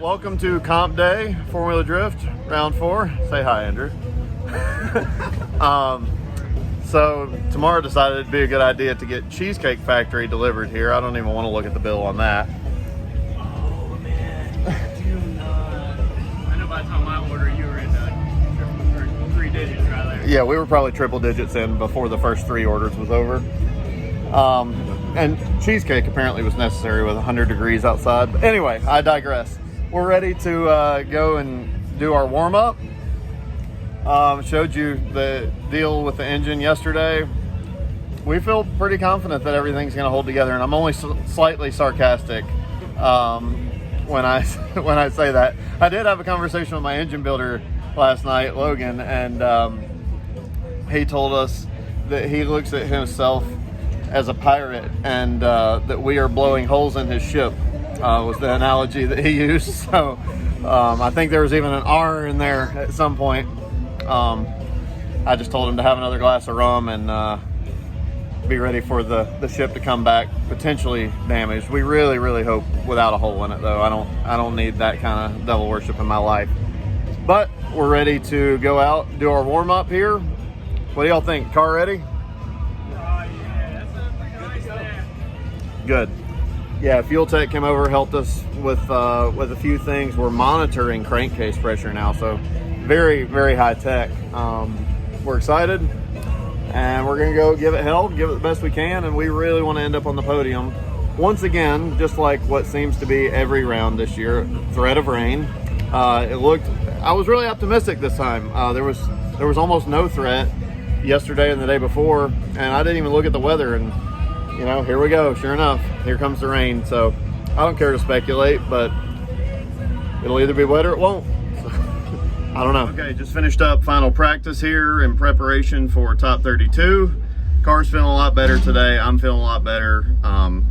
welcome to Comp Day, Four-Wheeler Drift, round 4. Say hi, Andrew. So tomorrow decided it'd be a good idea to get Cheesecake Factory delivered here. I don't even want to look at the bill on that. Oh man, do not. I know by the time I order, you were in triple or 3 digits rather. Yeah, we were probably triple digits in before the first 3 orders was over. And cheesecake apparently was necessary with 100 degrees outside. But anyway, I digress. We're ready to go and do our warm-up. Showed you the deal with the engine yesterday. We feel pretty confident that everything's going to hold together, and I'm only slightly sarcastic when I say that. I did have a conversation with my engine builder last night, Logan, and he told us that he looks at himself as a pirate, and that we are blowing holes in his ship was the analogy that he used. So I think there was even an R in there at some point. I just told him to have another glass of rum and be ready for the ship to come back potentially damaged. We really hope without a hole in it, though. I don't need that kind of devil worship in my life. But we're ready to go out, do our warm up here. What do y'all think? Car ready? Good. Yeah, FuelTech came over, helped us with a few things. We're monitoring crankcase pressure now, so very high tech. We're excited, and we're gonna go give it hell, give it the best we can, and we really want to end up on the podium once again, just like what seems to be every round this year. Threat of rain. I was really optimistic this time. There was almost no threat yesterday and the day before, and I didn't even look at the weather, and you know, here we go. Sure enough, here comes the rain. So I don't care to speculate, but it'll either be wet or it won't. So, I don't know. Okay, just finished up final practice here in preparation for Top 32. Car's feeling a lot better today. I'm feeling a lot better.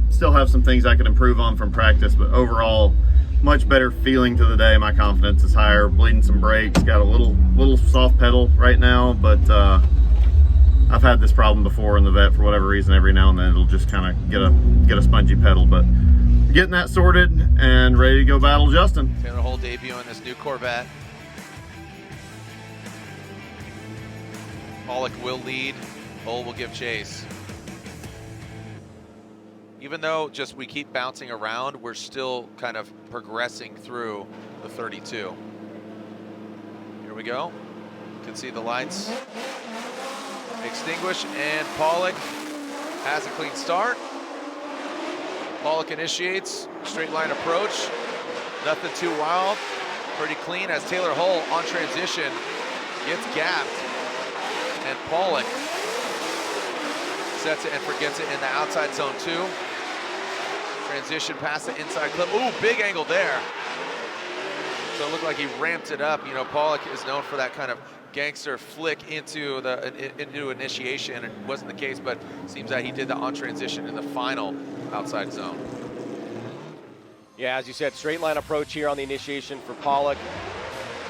Still have some things I could improve on from practice, but overall, much better feeling to the day. My confidence is higher. Bleeding some brakes. Got a little soft pedal right now, but I've had this problem before in the vet for whatever reason. Every now and then it'll just kind of get a spongy pedal, but getting that sorted and ready to go battle Justin. Taylor Hole debuting this new Corvette. Pollock will lead, Hole will give chase. Even though just we keep bouncing around, we're still kind of progressing through the 32. Here we go. You can see the lights extinguish, and Pollock has a clean start. Pollock initiates, straight line approach, nothing too wild, pretty clean as Taylor Hole on transition gets gapped, and Pollock sets it and forgets it in the outside zone 2. Transition past the inside clip. Ooh, big angle there. So it looked like he ramped it up. You know, Pollock is known for that kind of gangster flick into initiation. It wasn't the case, but seems that he did that on transition in the final outside zone. Yeah, as you said, straight line approach here on the initiation for Pollock.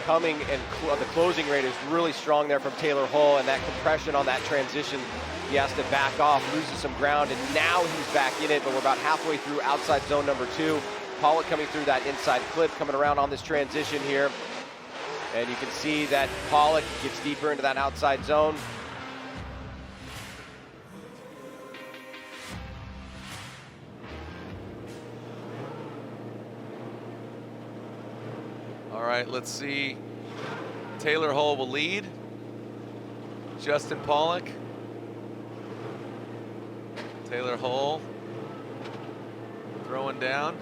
Coming and the closing rate is really strong there from Taylor Hole, and that compression on that transition, he has to back off, loses some ground, and now he's back in it, but we're about halfway through outside zone number 2. Pollock coming through that inside clip, coming around on this transition here. And you can see that Pollock gets deeper into that outside zone. All right, let's see. Taylor Hole will lead. Justin Pollock. Taylor Hole throwing down.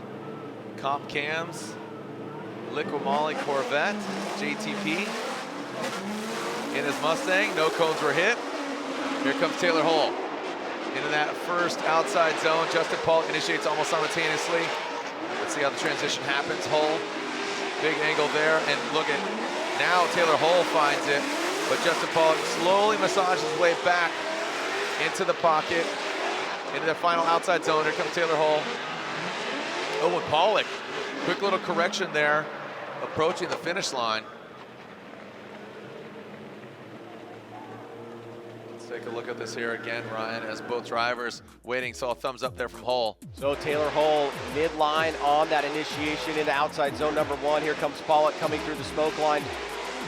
Comp cams. Liqui Moly Corvette, JTP in his Mustang. No cones were hit. Here comes Taylor Hole into that first outside zone. Justin Pollock initiates almost simultaneously. Let's see how the transition happens. Hole, big angle there, and look at now Taylor Hole finds it, but Justin Pollock slowly massages his way back into the pocket, into the final outside zone. Here comes Taylor Hole. Oh, and Pollock, quick little correction there, approaching the finish line. Let's take a look at this here again, Ryan, as both drivers waiting. Saw a thumbs up there from Hull. So Taylor Hull midline on that initiation into outside zone number 1. Here comes Pollock coming through the smoke line,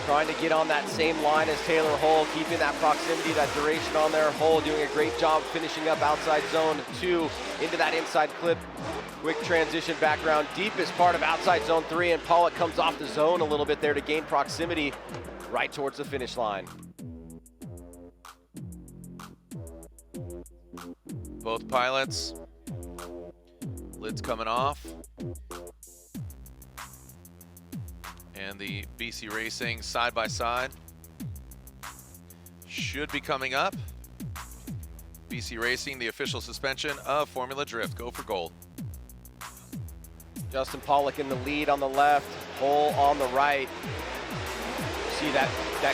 trying to get on that same line as Taylor Hull, keeping that proximity, that duration on there. Hull doing a great job finishing up outside zone 2 into that inside clip. Quick transition background, deepest part of outside zone 3, and Pollock comes off the zone a little bit there to gain proximity right towards the finish line. Both pilots, lids coming off. And the BC Racing side by side should be coming up. BC Racing, the official suspension of Formula Drift. Go for gold. Justin Pollock in the lead on the left, Hull on the right. See that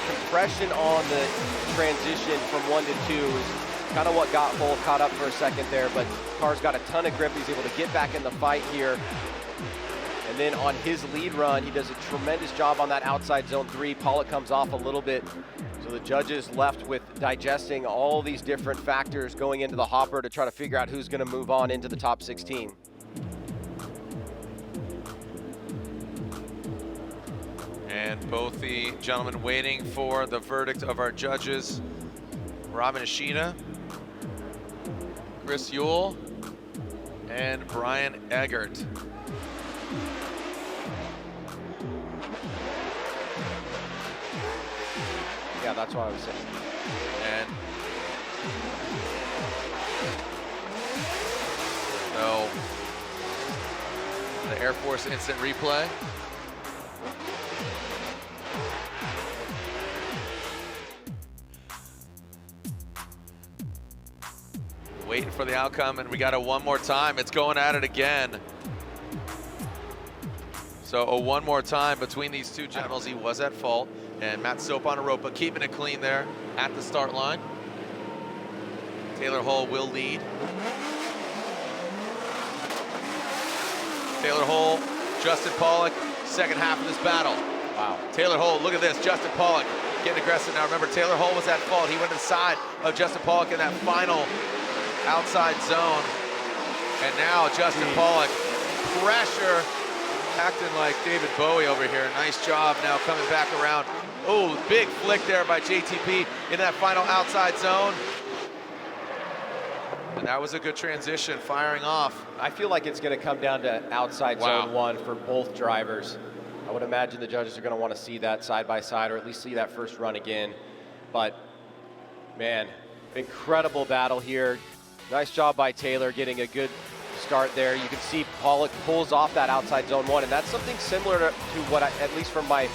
compression on the transition from 1 to 2 is kind of what got Hull caught up for a second there, but car's got a ton of grip. He's able to get back in the fight here. And then on his lead run, he does a tremendous job on that outside zone 3. Pollock comes off a little bit. So the judges left with digesting all these different factors going into the hopper to try to figure out who's going to move on into the top 16. And both the gentlemen waiting for the verdict of our judges, Robin Ishida, Chris Yule, and Brian Eggert. Yeah, that's what I was saying. And so the Air Force instant replay. Waiting for the outcome, and we got a one more time. It's going at it again. So a one more time between these two gentlemen. He was at fault, and Matt Soponaropa keeping it clean there at the start line. Taylor Hull will lead. Taylor Hull, Justin Pollock, second half of this battle. Wow. Taylor Hull, look at this, Justin Pollock getting aggressive now. Remember, Taylor Hull was at fault. He went inside of Justin Pollock in that final outside zone. And now Justin Pollock, pressure, acting like David Bowie over here. Nice job now coming back around. Oh, big flick there by JTP in that final outside zone. And that was a good transition, firing off. I feel like it's going to come down to outside Wow. zone 1 for both drivers. I would imagine the judges are going to want to see that side by side, or at least see that first run again. But man, incredible battle here. Nice job by Taylor getting a good start there. You can see Pollock pulls off that outside zone 1, and that's something similar to what, at least from my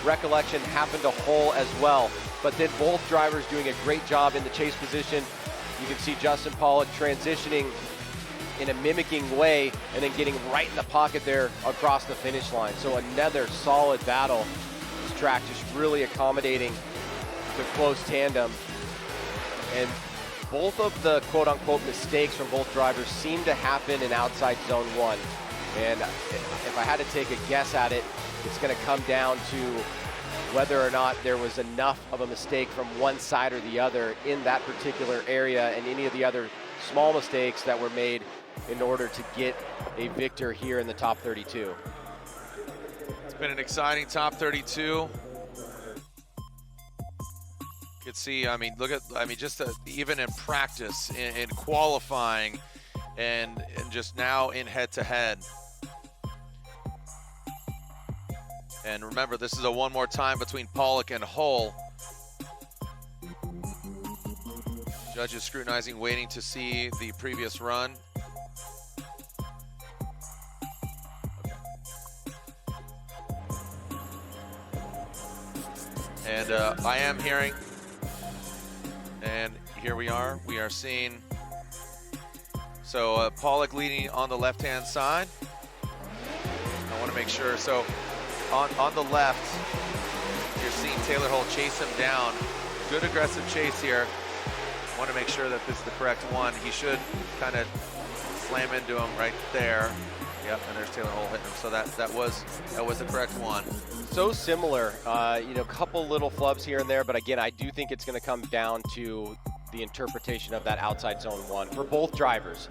recollection, happened to Hull as well. But then both drivers doing a great job in the chase position. You can see Justin Pollock transitioning in a mimicking way and then getting right in the pocket there across the finish line. So another solid battle. This track just really accommodating the close tandem. And both of the quote-unquote mistakes from both drivers seem to happen in outside zone 1. And if I had to take a guess at it, it's going to come down to whether or not there was enough of a mistake from one side or the other in that particular area, and any of the other small mistakes that were made in order to get a victor here in the top 32. It's been an exciting top 32. You could see, I mean, look at, just even in practice, in qualifying, and just now in head-to-head. And remember, this is a one more time between Pollock and Hull. Judges scrutinizing, waiting to see the previous run. And I am hearing, and here we are seeing, so Pollock leading on the left-hand side. I want to make sure, so on the left, you're seeing Taylor Hull chase him down. Good aggressive chase here. I want to make sure that this is the correct one. He should kind of slam into him right there. Yep, and there's Taylor Hull hitting him. So that was the correct one. So similar, you know, a couple little flubs here and there, but again, I do think it's going to come down to the interpretation of that outside zone 1 for both drivers.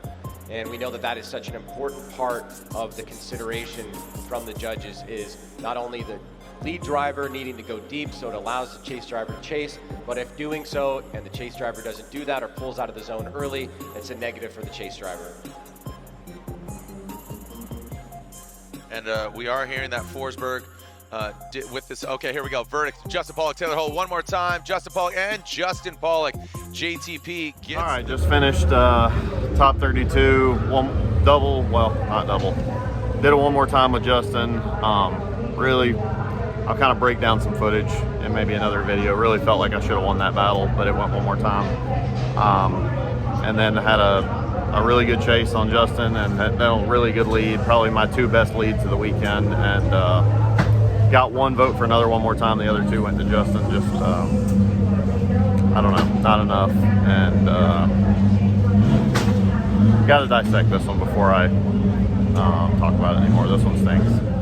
And we know that that is such an important part of the consideration from the judges, is not only the lead driver needing to go deep so it allows the chase driver to chase, but if doing so and the chase driver doesn't do that or pulls out of the zone early, it's a negative for the chase driver. And we are hearing that Forsberg with this. Okay, here we go. Verdict. Justin Pollock, Taylor Hull, one more time. Justin Pollock and Justin Pollock. JTP gets. All right, just finished top 32, one double. Well, not double. Did it one more time with Justin. Really, I'll kind of break down some footage in maybe another video. Really felt like I should have won that battle, but it went one more time. And then had a really good chase on Justin and had a really good lead, probably my 2 best leads of the weekend, and got 1 vote for another one more time. The other 2 went to Justin. Just I don't know, not enough, and got to dissect this one before I talk about it anymore. This one stinks.